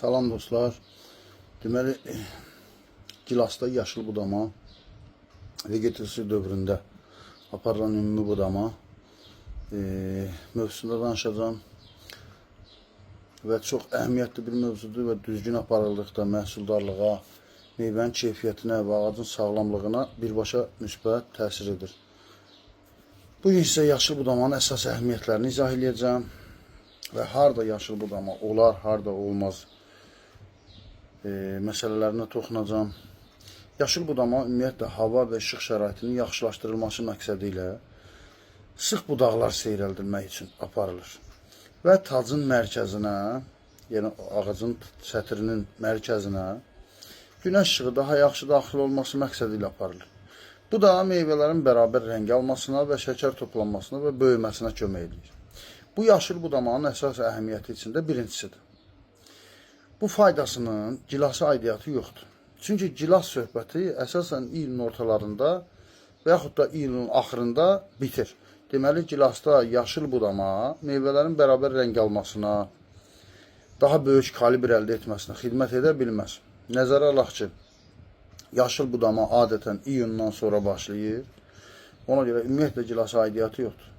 Salam dostlar. Deməli, gilasda yaşıl budama vegetasiya dövründə aparılan ümumi budama mövzusunda danışacağım və çox əhəmiyyətli bir mövzudur və düzgün aparıldıqda məhsuldarlığa, meyvənin keyfiyyətinə və ağacın sağlamlığına birbaşa müsbət təsir edir. Bu gün isə yaşıl budamanın əsas əhəmiyyətlərini izah edəcəm və harda yaşıl budama olar, harda olmaz məsələlərinə toxunacağım. Yaşıl budama ümumiyyətlə hava və işıq şəraitinin yaxşılaşdırılması məqsədi ilə sıx budaqlar seyrəldilmək üçün aparılır və tacın mərkəzinə, yəni ağacın sətrinin mərkəzinə günəş işığı daha yaxşı daxil olması məqsədi ilə aparılır. Bu da meyvələrin bərabər rəng almasına və şəkər toplanmasına və böyüməsinə kömək edir. Bu yaşıl budamanın əsas əhəmiyyəti içində birincisidir. Bu faydasının gilasa aidiyyatı yoxdur. Çünki gilas söhbəti əsasən iyulun ortalarında və yaxud da iyulun axırında bitir. Deməli, gilasda yaşıl budama meyvələrin bərabər rəng almasına, daha böyük kalibr əldə etməsinə xidmət edə bilməz. Nəzərə alaq ki, yaşıl budama adətən iyundan sonra başlayır. Ona görə ümumiyyətlə gilasa aidiyyatı yoxdur.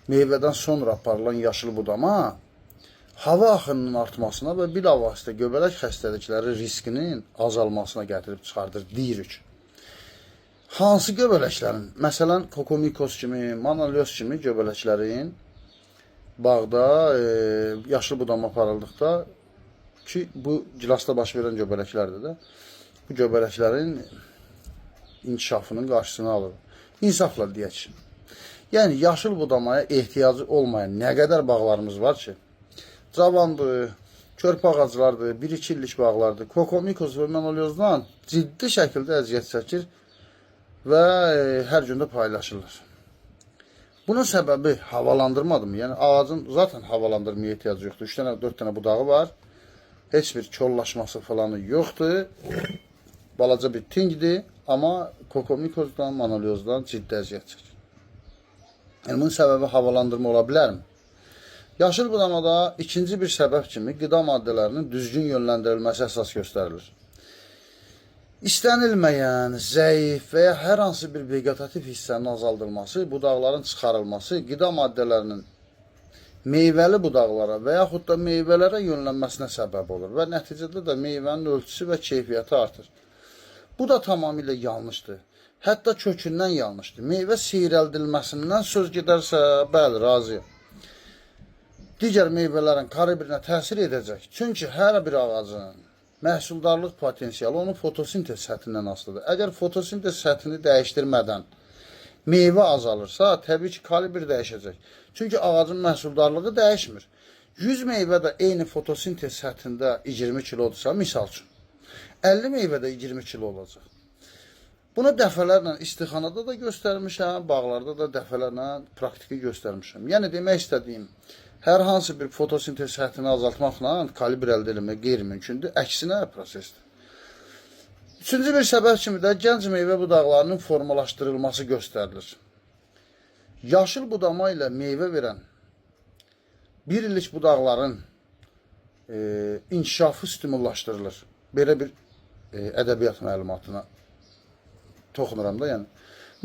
Meyvədən sonra aparılan yaşıl budama hava axınının artmasına və bilavasitə göbələk xəstəlikləri riskinin azalmasına gətirib çıxardır, deyirik. Hansı göbələklərin, məsələn, kokomikos kimi, manolyoz kimi göbələklərin bağda yaşıl budama aparıldıqda ki, bu gilasda baş verən göbələklərdir də, bu göbələklərin inkişafının qarşısını alır. İnsafla deyək ki, yəni yaşıl budamaya ehtiyacı olmayan nə qədər bağlarımız var ki, cavandır, körpə ağaclardır, 1-2 illik bağlardır. Kokomikos və manolyozdan ciddi şəkildə əziyyət çəkir və hər gündə paylaşırlar. Bunun səbəbi havalandırmadır mı? Yəni ağacın zaten havalandırmaya ehtiyacı yoxdur. 3 dənə, 4 dənə budağı var. Heç bir kollaşması falanı yoxdur. Balaca bir tingdir, amma kokomikosdan, manolyozdan ciddi əziyyət çəkir. Yəni bunun səbəbi havalandırma ola bilərmi? Yaşıl budamada ikinci bir səbəb kimi qida maddələrinin düzgün yönləndirilməsi əsas göstərilir. İstənilməyən, zəif və ya hər hansı bir vegetativ hissənin azaldılması, budaqların çıxarılması qida maddələrinin meyvəli budaqlara və yaxud da meyvələrə yönlənməsinə səbəb olur və nəticədə də meyvənin ölçüsü və keyfiyyəti artır. Bu da tamamilə yanlışdır. Hətta kökündən yanlışdır. Meyvə seyrəldilməsindən söz gedərsə, bəli, razıyam. Digər meyvələrin kalibrinə təsir edəcək. Çünki hər bir ağacın məhsuldarlıq potensialı onun fotosintez səthindən asılıdır. Əgər fotosintez səthini dəyişdirmədən meyvə azalırsa, təbii ki, kalibr dəyişəcək. Çünki ağacın məhsuldarlığı dəyişmir. 100 meyvə də eyni fotosintez səthində 20 kilodursa, misal üçün, 50 meyvə də 20 kilo olacaq. Bunu dəfələrlə istixanada da göstərmişəm, bağlarda da dəfələrlə praktiki göstərmişəm. Yəni, demək istədiyim, hər hansı bir fotosintez səthini azaltmaqla kalibr əldə etmək qeyri-mümkündür, əksinə prosesdir. Üçüncü bir səbəb kimi də gənc meyvə budaqlarının formalaşdırılması göstərilir. Yaşıl budama ilə meyvə verən 1 illik budaqların inkişafı stimullaşdırılır. Belə bir ədəbiyyat məlumatına toxunuram da, yəni.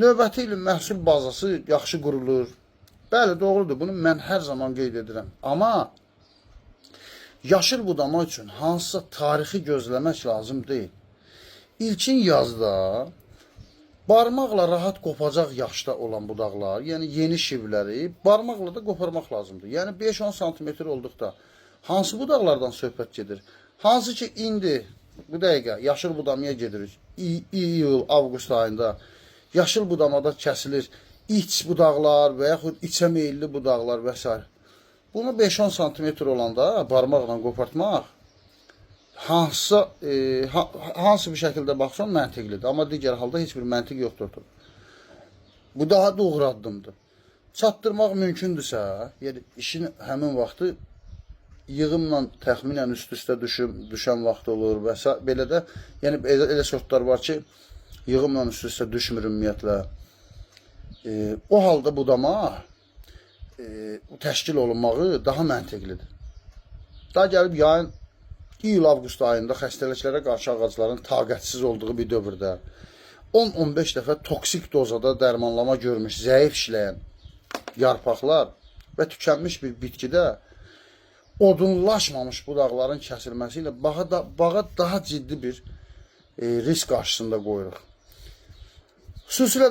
Növbəti ilin məhsul bazası yaxşı qurulur. Bəli, doğrudur, bunu mən hər zaman qeyd edirəm. Amma yaşıl budama üçün hansısa tarixi gözləmək lazım deyil. İlkin yazda barmaqla rahat qopacaq yaşda olan budaqlar, yəni yeni şivləri barmaqla da qoparmaq lazımdır. Yəni 5-10 sm olduqda hansı budaqlardan söhbət gedir? Hansı ki, indi bu dəqiqə yaşıl budamaya gedirik. İyul, avqust ayında yaşıl budamada kəsilir. İç budaqlar və yaxud içə meyilli budaqlar və s. Bunu 5-10 sm olanda barmaqla qopartmaq hansı bir şəkildə baxsan məntiqlidir. Amma digər halda heç bir məntiq yoxdur. Bu daha doğru addımdır. Çatdırmaq mümkündürsə, yəni işin həmin vaxtı yığımla təxminən üst-üstə düşən vaxt olur və s. Belə də, yəni elə sortlar var ki, yığımla üst-üstə düşmür ümumiyyətlə. O halda budama təşkil olunmağı daha məntiqlidir. Daha gəlib yayın iyul-avqust ayında xəstəliklərə qarşı ağacların taqətsiz olduğu bir dövrdə 10-15 dəfə toksik dozada dərmanlama görmüş, zəif işləyən yarpaqlar və tükənmiş bir bitkidə odunlaşmamış budaqların kəsilməsi ilə bağa daha ciddi bir risk qarşısında qoyuruq. Xüsusilə